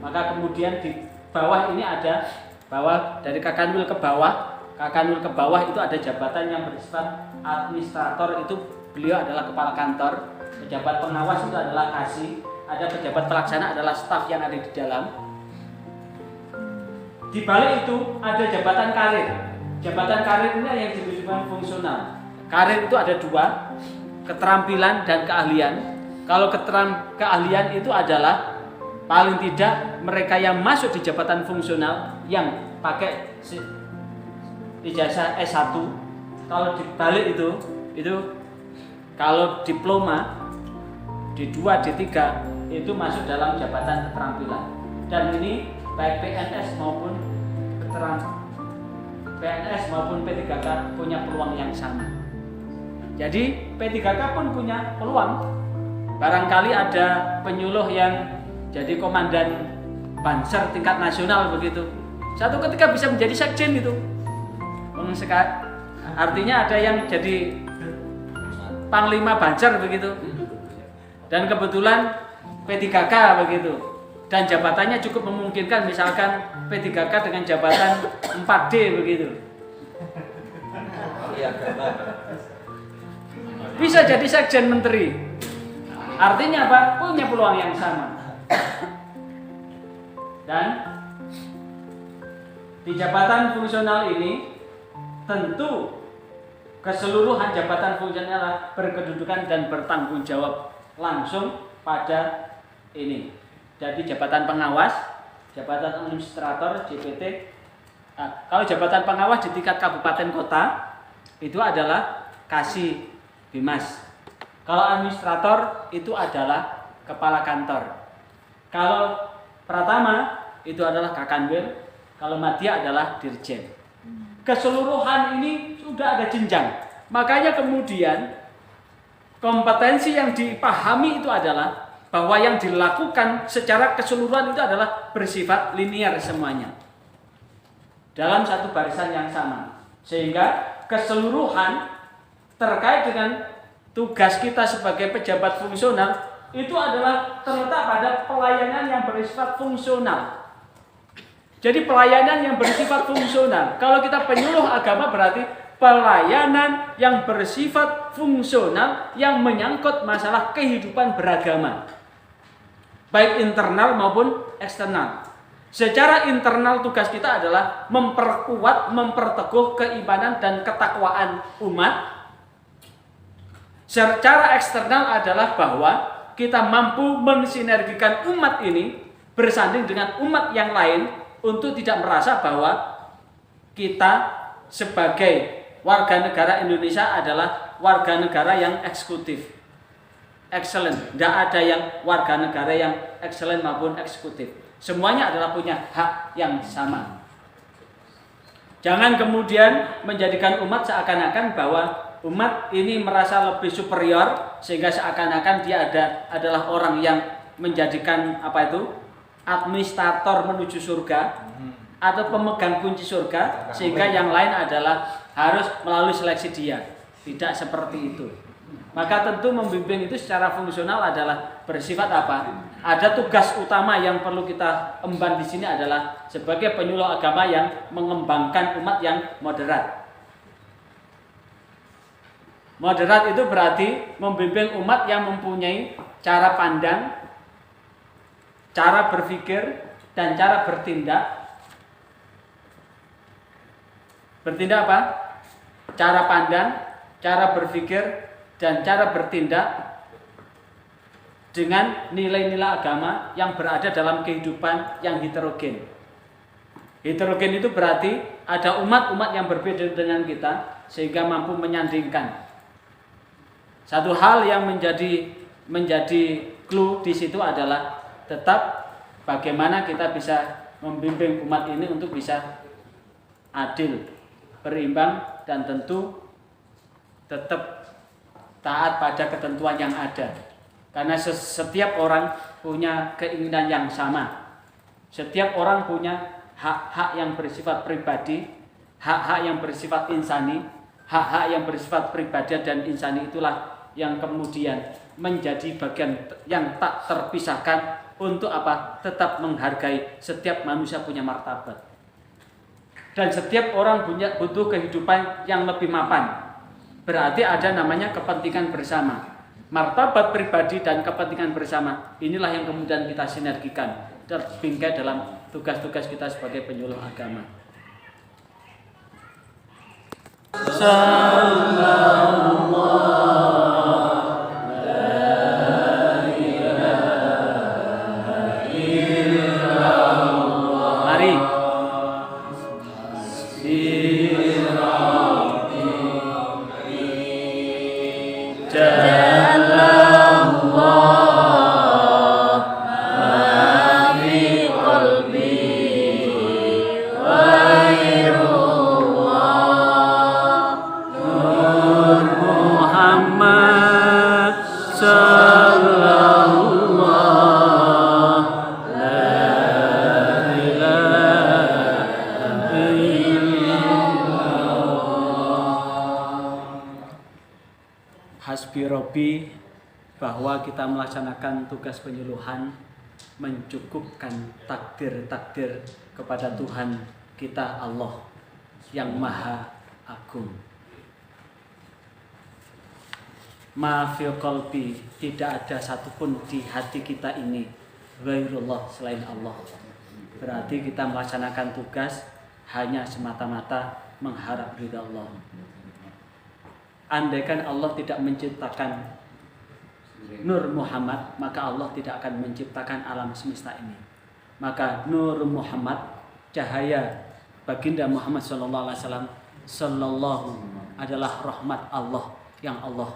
Maka kemudian di bawah ini ada bawah, dari Kakanwil ke bawah. Kakanwil ke bawah itu ada jabatan yang bersifat administrator, itu beliau adalah kepala kantor. Pejabat pengawas itu adalah kasih. Ada pejabat pelaksana adalah staf yang ada di dalam. Di balik itu ada jabatan karir. Jabatan karir ini yang disebut fungsional. Karir itu ada dua, keterampilan dan keahlian. Kalau keahlian itu adalah paling tidak mereka yang masuk di jabatan fungsional yang pakai ijazah S1. Kalau dibalik itu kalau diploma D2, D3 itu masuk dalam jabatan keterampilan. Dan ini baik PNS maupun PNS maupun P3K punya peluang yang sama. Jadi P3K pun punya peluang. Barangkali ada penyuluh yang jadi komandan Banser tingkat nasional begitu. Satu ketika bisa menjadi sekjen itu. Artinya ada yang jadi panglima Banser begitu. Dan kebetulan P3K begitu. Dan jabatannya cukup memungkinkan, misalkan P3K dengan jabatan 4D begitu. Bisa jadi sekjen menteri. Artinya apa? Punya peluang yang sama. Dan di jabatan fungsional ini tentu keseluruhan jabatan fungsional berkedudukan dan bertanggung jawab langsung pada ini. Jadi jabatan pengawas, jabatan administrator, JPT. Nah, kalau jabatan pengawas di tingkat kabupaten kota itu adalah Kasih Bimas. Kalau administrator itu adalah kepala kantor. Kalau pratama itu adalah Kakanwil. Kalau madya adalah dirjen. Keseluruhan ini sudah ada jenjang. Makanya kemudian kompetensi yang dipahami itu adalah bahwa yang dilakukan secara keseluruhan itu adalah bersifat linear semuanya dalam satu barisan yang sama, sehingga keseluruhan terkait dengan tugas kita sebagai pejabat fungsional itu adalah terletak pada pelayanan yang bersifat fungsional. Jadi pelayanan yang bersifat fungsional, kalau kita penyuluh agama berarti pelayanan yang bersifat fungsional yang menyangkut masalah kehidupan beragama, baik internal maupun eksternal. Secara internal tugas kita adalah memperkuat, memperteguh keimanan dan ketakwaan umat. Secara eksternal adalah bahwa kita mampu mensinergikan umat ini bersanding dengan umat yang lain untuk tidak merasa bahwa kita sebagai warga negara Indonesia adalah warga negara yang eksekutif. Excellent, tidak ada yang warga negara yang excellent maupun eksekutif. Semuanya adalah punya hak yang sama. Jangan kemudian menjadikan umat seakan-akan bahwa umat ini merasa lebih superior sehingga seakan-akan dia adalah orang yang menjadikan administrator menuju surga atau pemegang kunci surga, sehingga yang lain adalah harus melalui seleksi dia. Tidak seperti itu. Maka tentu membimbing itu secara fungsional adalah bersifat apa? Ada tugas utama yang perlu kita emban di sini adalah sebagai penyuluh agama yang mengembangkan umat yang moderat. Moderat itu berarti membimbing umat yang mempunyai cara pandang, cara berpikir, dan cara bertindak. Bertindak apa? Cara pandang, cara berpikir, dan cara bertindak dengan nilai-nilai agama yang berada dalam kehidupan yang heterogen. Heterogen itu berarti ada umat-umat yang berbeda dengan kita sehingga mampu menyandingkan. Satu hal yang menjadi clue di situ adalah tetap bagaimana kita bisa membimbing umat ini untuk bisa adil, berimbang dan tentu tetap taat pada ketentuan yang ada. Karena setiap orang punya keinginan yang sama. Setiap orang punya hak-hak yang bersifat pribadi, hak-hak yang bersifat insani, hak-hak yang bersifat pribadi dan insani itulah yang kemudian menjadi bagian yang tak terpisahkan untuk apa? Tetap menghargai setiap manusia punya martabat. Dan setiap orang butuh kehidupan yang lebih mapan. Berarti ada namanya kepentingan bersama. Martabat pribadi dan kepentingan bersama inilah yang kemudian kita sinergikan terbingkai dalam tugas-tugas kita sebagai penyuluh agama. Mari. Hasbi Robi, bahwa kita melaksanakan tugas penyuluhan mencukupkan takdir-takdir kepada Tuhan kita Allah yang Maha Agung. Ma fi qalbi, tidak ada satupun di hati kita ini ghairullah, selain Allah. Berarti kita melaksanakan tugas hanya semata-mata mengharap ridha Allah. Andaikan Allah tidak menciptakan Nur Muhammad, maka Allah tidak akan menciptakan alam semesta ini. Maka Nur Muhammad, cahaya baginda Muhammad SAW, sallallahu adalah rahmat Allah yang Allah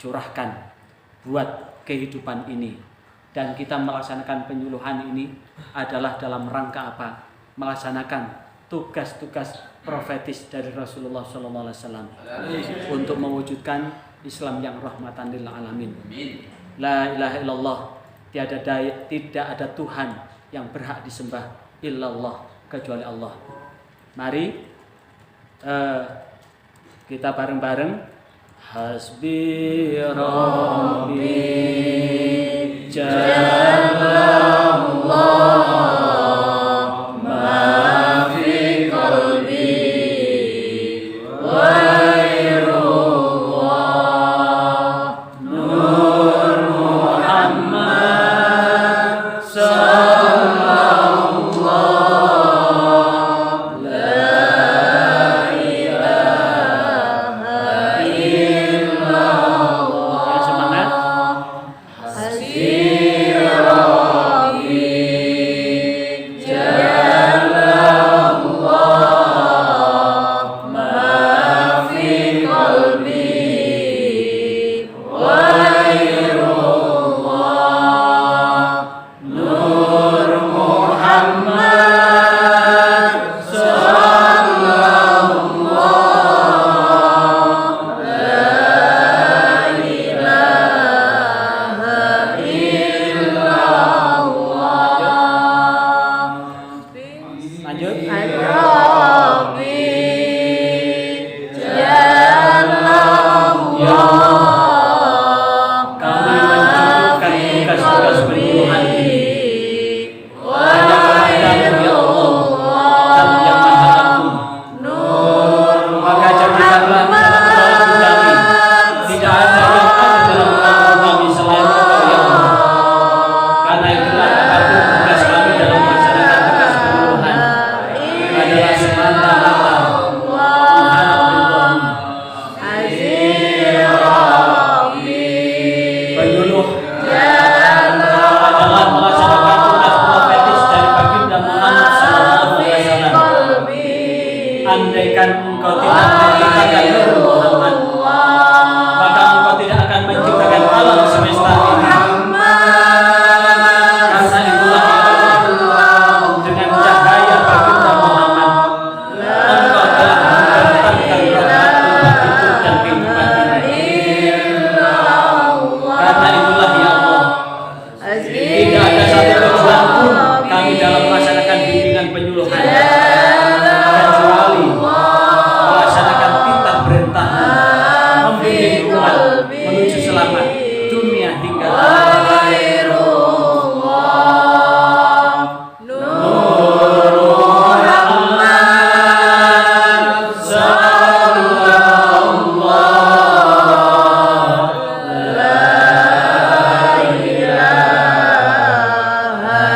curahkan buat kehidupan ini. Dan kita melaksanakan penyuluhan ini adalah dalam rangka apa? Melaksanakan tugas-tugas profetis dari Rasulullah SAW untuk mewujudkan Islam yang rahmatan lil alamin. La ilaha illallah, tidak ada Tuhan yang berhak disembah illallah, kecuali Allah. Mari kita bareng-bareng hasbi rabbi jalallah. Nur